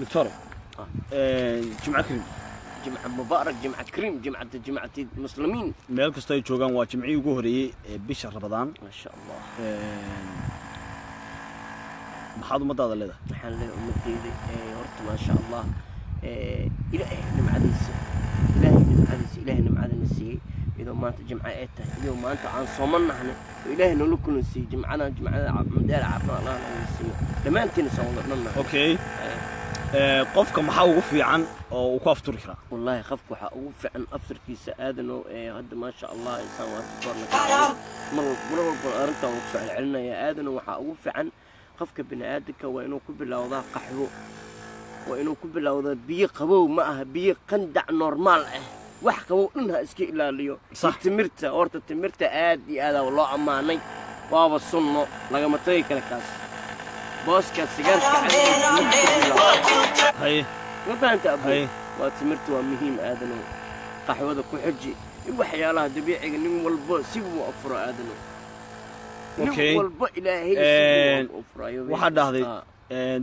دكتور جمعة كريم جمعة مبارك جمعة كريم جمعة المسلمين meel kasta ay joogaan waa jimcii ugu horeeyay bisha Ramadaan ما شاء الله maxaad umadaada leedahay waxaan leeyahay umadeyda horta ma sha Allah ilaahay nimcadiisa ilaahay nimcadiisa siiyay idoo maanta jimca ay tahay idoo maanta aan soomanahay ilaahay noo kulun siiyay jimcada madal caafimaad Allah noo siiyay dhamaantiin soomadna okay qofka maxaa ugu fiican oo uu ku afturi karaa wallahi qofka waxa ugu fiican aftarkiisa aadano hadda ma sha Allah insan waa korna mar walba arinta uu soo celinaya aadano waxa ugu fiican qofka bini'aadamka waa inuu ku bilowdaa qaxwo waa inuu ku bilowdaa biyo qabow ma aha biyo qandac normal ah wax qabow dhanha iska ilaaliyo timirta horta timirta aad iyo aad loo amaanay waaba sunno laga matay kala kaas booska sigaarka hay ma faanta abu waa timirta waa muhiim aadano qaxwada ku xiji waxyaalaha dabiiciga nin walba si uu afro aadano okay walba ilaahay waxa dhahday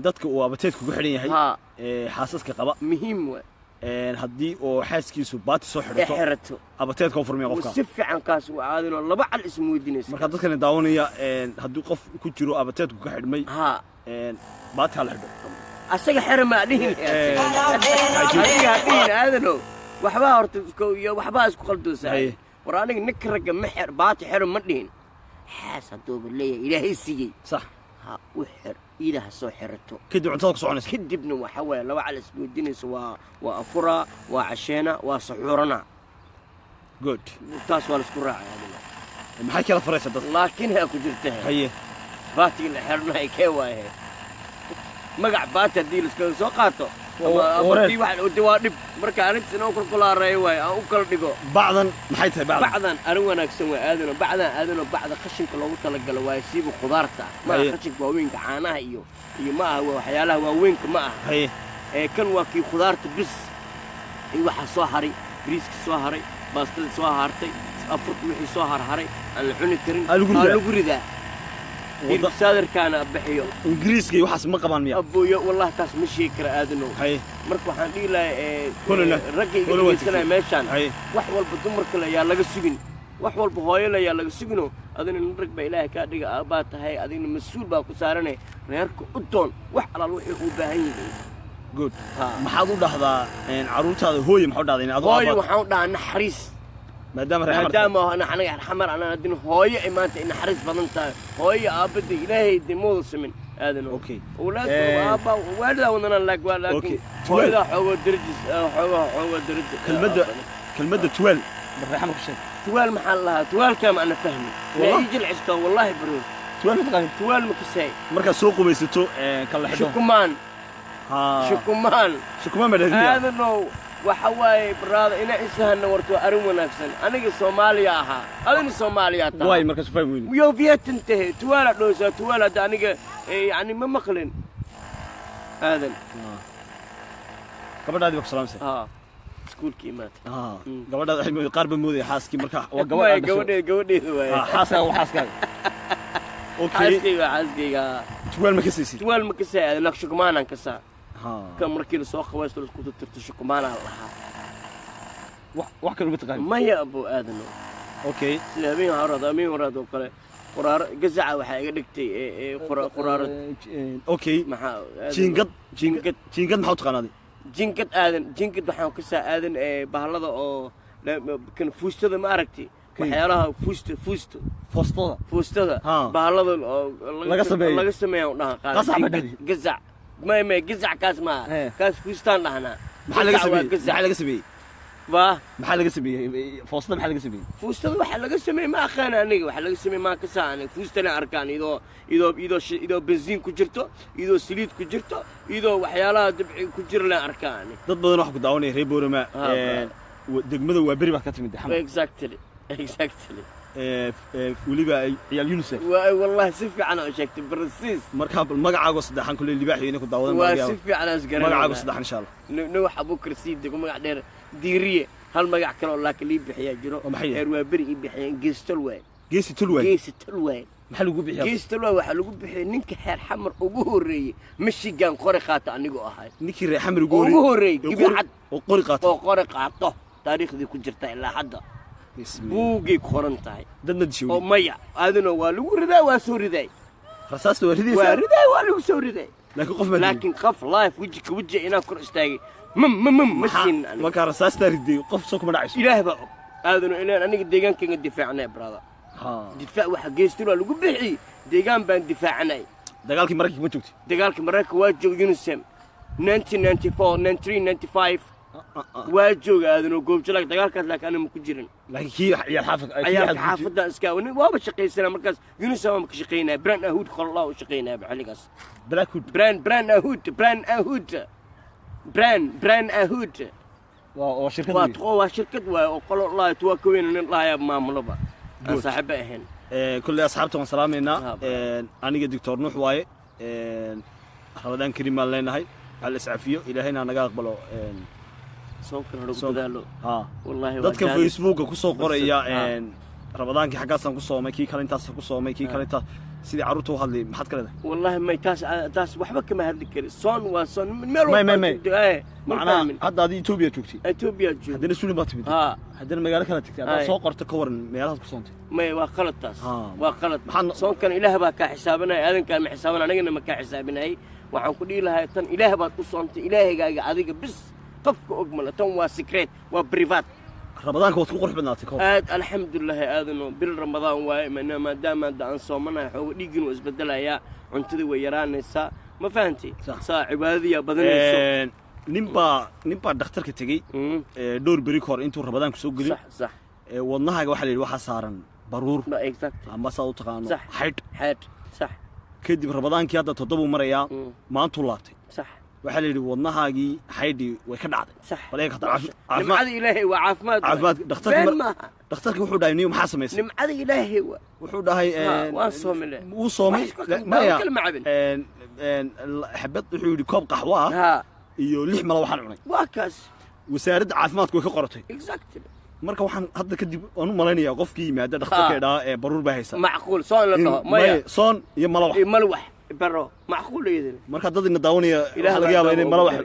dadka uu abateedku ku xidhan yahay xaasaska qaba muhiim waa haddii oo xaaskiisu baati soo xidhato abateedka u furmiya qofka si fiican kaas uu aadino laba cal ismu weydiinaysa marka dadkan daawanaya haddii qof ku jiro abateedku ka xidhmay baati hal xidho asaga xirma dhihin aadino waxba horta iyo waxba isku qaldoosaa war aniga nik raga ma xir baati xir ma dhihin xaas haduu leeyahay ilaahay siiyay صح ها وحر إذا هسوا حرته كدب عطاك صعنس كدبنا وحوالي لو على سبودينيس وأفرا وعشينا وسحورنا جود تاس ولا سكراع يعني ما حكي لا فريسة لكنها كدرتها هي باتي اللي حرنا هي كواهي مقع بات ديل سكون سوقاته ودي واحد ودي واحد مركا أنت سنوكل كل الرأي أو كل دقو بعضا محيتها بعضا أرونا كسوي أذنه بعد خشنك لو تلقى لو يسيبوا خضارته ما خشنك وينك عاناه إيو ما هو حياله وينك ما هي كان واكي خضارته بس واحد صهري بريسك صهري باستل صهرتي أفرط وحي صهر هري الحين كرين القري ذا الصادر كان بحيو إنجليزي وحس ما قبان مياه أبويا والله تاس مشي كرا أذنه هاي مركو حنقول له رجع سنة ماشان وحول بدمر كله يا لقى سجن وحول بهايله يا لقى سجنه أذن نرك بإله كادي أبات هاي أذن مسؤول باكو سارني غيرك قدون وحلا الوحي وبهين good ما حاضر لحظة إن عروت هذا هو محاضر هذا إن أضواء هاي وحاول ده نحريس ما دام أنا حمر أنا أدين هاي إيمانته إن حريص بدنته هاي أبدي إلهي دموع سمن هذا أوكي ولاد أبا ولا وننا لك ولا أوكي هذا حوا درج حوا درج كلمة 12 بالرحمة كشيء 12 محلها 12 كم أنا فهمي لا يجي العشق والله برود 12 متقن 12 مكسي مركز سوق ويستو كلا حدو شكمان شكمان بدهني هذا نو وحواي براد إن إنسان نورتو أروم نفسن أنا الصومالية ها أنا الصومالية تا واي مركز فاهم وين ويوفيت تنتهي توالد لوزا توالد أنا يعني ما مخلين هذا قبل هذه بكسلام سي سكول كيمات قبل هذا الحين قارب مودي حاسكي مركح قودي حاسة وحاسك اوكي حاسكي 12 مكسيسي 12 مكسي هذا نقشك معنا كسا كم ركيل سوق ويستر اسكو ترتشك معنا وحكي له بتقال ما يا ابو ادم اوكي سلامين هرد امين وراد وكله قرار قزعه waxaa iga dhigtay quraarad اوكي maxaa jiingad maxaa taqaanaday jiingad waxaan ka saa aadan bahalada oo kan fuustada ma aragtay waxyaalaha fuustada bahalada laga sameeyo dhaha qasac ما قزع كاس ما كاس فستان لهنا محل قسمي با محل قسمي فوسطه محل قسمي فوسطه محل قسمي ما خانا اني محل قسمي ما كسان فوستنا اركان ايدو بنزين كجرتو ايدو سليد كجرتو ايدو waxyaalaha dabci ku jir la arkaan dad badan wax ku daawanay reeborama degmada waa bari ba ka timid xamed exactly waliba ciyaal UNICEF والله سفي انا شكت برسيس marka magacaaga saddexan kulay libaaxiina ku daawadan waa sifii ana asgaran magacaaga saddexan insha Allah nuux abu krisiid ku magac dheer diiriye hal magac kale oo laakiin li bixiya jiro heer waa bari i bixiyeen geestol way geesi tulway محل وجوب بحياة geestalo waxa lagu bixiyay ninka xeer xamar ugu horeeyay Michigan qori qaata anigu ahay نكي ري حمر ugu وجوري horeeyay gibcad وقري قاطع oo qori qaato taariikhdii ku jirta ilaa hadda بسم الله buugay qoran tahay دنا oo دشوي maya aaduna waa lagu riday waa soo riday رصاص والدي waa riday waa lagu soo riday لكن قف ما laakiin qaf life wajhi inaa kor istaagay mashin ما كان رصاص تردي قف سوق ما دعيش ilaah ba aaduna ilaan aniga deegaankayga difaacnay brother ها difaac waxa geestalo lagu bixiyay deegaan baan difaacanay دقالك مركي ما جوجتي dagaalka mareykanka waa joog unisem 1994 1995 waa jooga aadano goobjalaag dagaalkaas laakiin anima ku jirin لكن كي يا حافظ ayaa xaafada iska waaba shaqaysana markaas unisem ma ka shaqaynaa brand ahud qollah u shaqaynaa xilligaas بلاك هود brand ahud وشركة waa shirkad waa oo qolo la tuwa ka weyn nin laaya maamulaba aan saaxiib ahayn كل أصحابته وسلامنا أنا قد دكتور نوح واي رمضان كريم الله هاي على الإسعافية إلى هنا أنا قاعد قبله sawkan hore ku dadaalo wallahi dadka Facebook ku soo qoraya رمضان كي حقاصن ku soomay kii kale intaas ku soomay kii kale intaas sidii caruurta u hadlay maxad kale والله ما تاس waxba kama hadli kari son waa son meel ما macna hadda adii Ethiopia joogtay Ethiopia joogtay hadana Suudan baad timid hadana magaalo kale tagtay aad soo qorto ka waran meelahaas ku soontay ما waa qalad taas waa qalad sonkan ilaah baa ka xisaabanay aadanka ma xisaaban anigana ma ka xisaabinay waxaan ku dhigi lahaa tan ilaah baad ku soontay ilaahayga adiga bis qofka og ma tan waa secret waa private رمضان كنت قرح بناتي كوب الحمد لله آذنه بالرمضان وما ما دام أن صومنا حو ديجن وإسبدلها يا عنتدي ويران السا ما فهمتي سا عبادية بدن نبا دكتور كتجي دور بريكور انتو رمضان كسوق قلي صح والله واحد الواحد صارن برور أما صوت قانون صح حيد صح كدي رمضان كي هذا تطبو مريا ما أنتو لاتي صح waxaa la yidhi wadnahaagii xaydhi way ka dhacday صح walaga qatar nimcada ilaahay waa caafimaad dhakhtarkii wuxuu dhahay niyo maxaa samaysay nimcada ilaahay wuxuu dhahay waan soomile wuu soomay maya xabad wuxuu yidhi koob qaxwo ah iyo 6 malo waxaan cunay waa kaas wasaaradda caafimaadku way ka qoratay exactly marka waxaan hadda kadib aan u malaynayaa qofkii yimaada dhakhtarka dhaa ee baruur baa haysa macquul soon la dhaho maya soon iyo malawax برو معقول يدري marka dad ina daawanaya waxa laga yaabaa inay malawax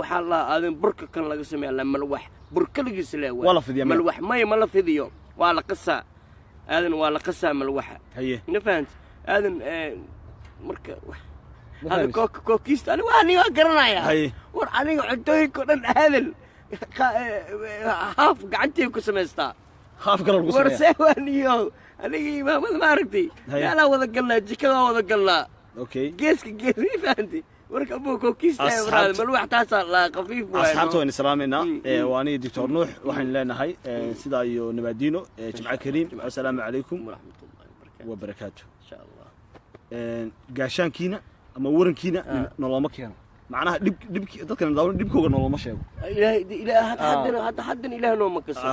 waxa la aadan burka kan laga sameeyo la malawax burka laga sameeyo wala fidiyo malawax ma la fidiyo waa la qasa aadan waa la qasa malawax haye ina faant aadan marka hada kookista ani waa garanaya war aniga cuntooyinka dhan aadan haaf gacantay ku sameystaa haaf kale lagu sameeyo warseewaniyo anigi imaamada ma aragtay yala wada galnaa jikada wada galnaa okay geeska geesi faanti warka buu kookista waraad mal wax taas la qafiif waa asxaabta waan islaamina waani doctor nuux waxaan leenahay sida iyo nabadiino jimca kariim assalaamu calaykum wa barakaatuh insha Allah gaashaankiina ama warankiina noloma keeno معناها دب تذكر داون دب كوجا نولا ما شيء إله حدنا إله نوم كسر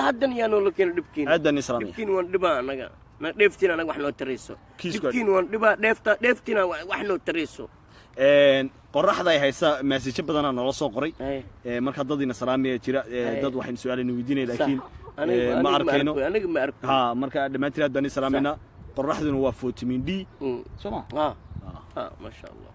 حدنا يا نولا كين دبكين حدنا إسلامي دبكين وان دبا أنا دفتنا أنا وحنا تريسو دبكين وان دبا دفتنا وحنا تريسو قرح ذا هيسا مسج بدنا نولا صقري مركز ضدنا سلامي ترى ضد وحين سؤال نودينه لكن ما أركينه ها مركز لما ترى دني سلامنا قرح ذا هو فيتامين دي سمع ما شاء الله